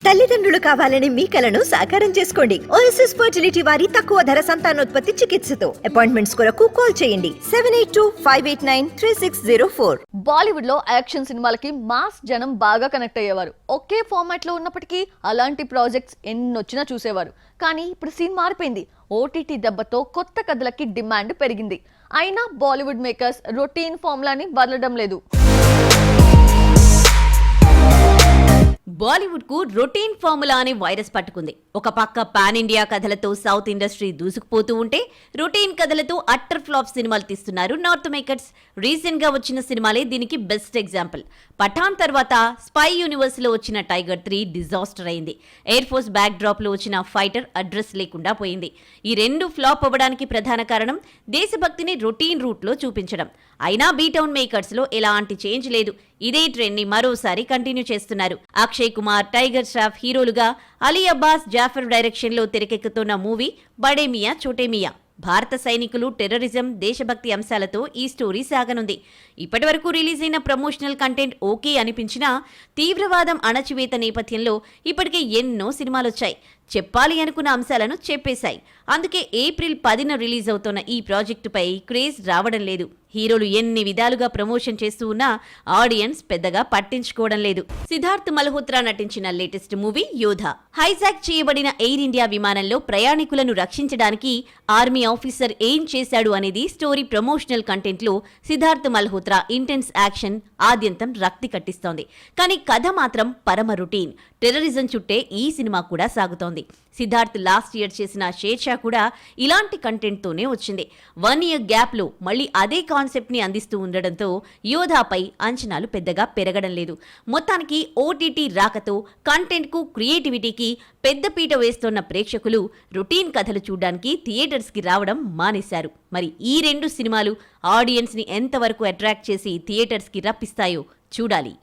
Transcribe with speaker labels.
Speaker 1: తల్లిదండ్రులు కావాలని మీ కలను సాకారం చేసుకోండి. ఓఎస్ఎస్ ఫర్టిలిటీ వారి తక్కువ ధర సంతానోత్పత్తి చికిత్సతో అపాయింట్మెంట్స్ కొరకు కాల్ చేయండి 7825893604.
Speaker 2: బాలీవుడ్ లో యాక్షన్ సినిమాలకి మాస్ జనం బాగా కనెక్ట్ అయ్యేవారు. ఒకే ఫార్మాట్ లో ఉన్నప్పటికీ అలాంటి ప్రాజెక్ట్స్ ఎన్నొచ్చినా చూసేవారు. కానీ ఇప్పుడు సీన్ మారిపోయింది. ఓటీటీ దెబ్బతో కొత్త కథలకి డిమాండ్ పెరిగింది. అయినా బాలీవుడ్ మేకర్స్ రొటీన్ ఫార్ములాని వదలడం లేదు.
Speaker 3: బాలీవుడ్ కు రొటీన్ ఫార్ములా అనే వైరస్ పట్టుకుంది. ఒక పక్క పాన్ ఇండియా కథలతో సౌత్ ఇండస్ట్రీ దూసుకుపోతూ ఉంటే, రొటీన్ కథలతో అట్టర్ ఫ్లాప్ సినిమాలు తీస్తున్నారు నార్త్ మేకర్స్. రీసెంట్ గా వచ్చిన సినిమాలే దీనికి బెస్ట్ ఎగ్జాంపుల్. పఠాన్ తర్వాత స్పై యూనివర్స్ లో వచ్చిన టైగర్ 3 డిజాస్టర్ అయింది. ఎయిర్ ఫోర్స్ బ్యాక్ డ్రాప్ లో వచ్చిన ఫైటర్ అడ్రస్ లేకుండా పోయింది. ఈ రెండు ఫ్లాప్ అవ్వడానికి ప్రధాన కారణం దేశభక్తిని రొటీన్ రూట్ లో చూపించడం. అయినా బీటౌన్ మేకర్స్ లో ఎలాంటి చేంజ్ లేదు. ఇదే ట్రెండ్ ని మరోసారి కంటిన్యూ చేస్తున్నారు. అక్షయ్ కుమార్, టైగర్ ష్రాఫ్ హీరోలుగా, అలీ అబ్బాస్, జాఫర్ డైరెక్షన్ లో తెరకెక్కుతున్న మూవీ బడే మియా చోటే మియా. భారత సైనికులు, టెర్రరిజం, దేశభక్తి అంశాలతో ఈ స్టోరీ సాగనుంది. ఇప్పటి వరకు రిలీజ్ అయిన ప్రమోషనల్ కంటెంట్ ఓకే అనిపించినా, తీవ్రవాదం అణచివేత నేపథ్యంలో ఇప్పటికే ఎన్నో సినిమాలొచ్చాయి. చెప్పాలి అనుకున్న అంశాలను చెప్పేశాయి. అందుకే ఏప్రిల్ 10న రిలీజ్ అవుతున్న ఈ ప్రాజెక్టుపై క్రేజ్ రావడం లేదు. హీరోలు ఎన్ని విధాలుగా ప్రమోషన్ చేస్తూ ఉన్నా ఆడియన్స్ పెద్దగా పట్టించుకోవడం లేదు. సిద్ధార్థ్ మల్హోత్రా నటించిన లేటెస్ట్ మూవీ యోధా. హైజాక్ చేయబడిన ఎయిర్ ఇండియా విమానంలో ప్రయాణికులను రక్షించడానికి ఆర్మీ ఆఫీసర్ ఏం చేశాడు అనేది స్టోరీ. ప్రమోషనల్ కంటెంట్ లో సిద్ధార్థ్ మల్హోత్రా ఇంటెన్స్ యాక్షన్ ఆద్యంతం రక్తి కట్టిస్తోంది. కానీ కథ మాత్రం పరమ రొటీన్. టెర్రరిజం చుట్టే ఈ సినిమా కూడా సాగుతోంది. సిద్ధార్థ్ లాస్ట్ ఇయర్ చేసిన షేర్షా కూడా ఇలాంటి కంటెంట్ తోనే వచ్చింది. 1 ఇయర్ గ్యాప్ లో మళ్ళీ అదే కాన్సెప్ట్ ని అందిస్తూ ఉండడంతో యోధాపై అంచనాలు పెద్దగా పెరగడం లేదు. మొత్తానికి ఓటీటీ రాకతో కంటెంట్ కు, క్రియేటివిటీకి పెద్దపీట వేస్తున్న ప్రేక్షకులు రొటీన్ కథలు చూడడానికి థియేటర్స్ కి రావడం మానేశారు. మరి ఈ రెండు సినిమాలు ఆడియన్స్ ని ఎంతవరకు అట్రాక్ట్ చేసి థియేటర్స్ కి రప్పిస్తాయో చూడాలి.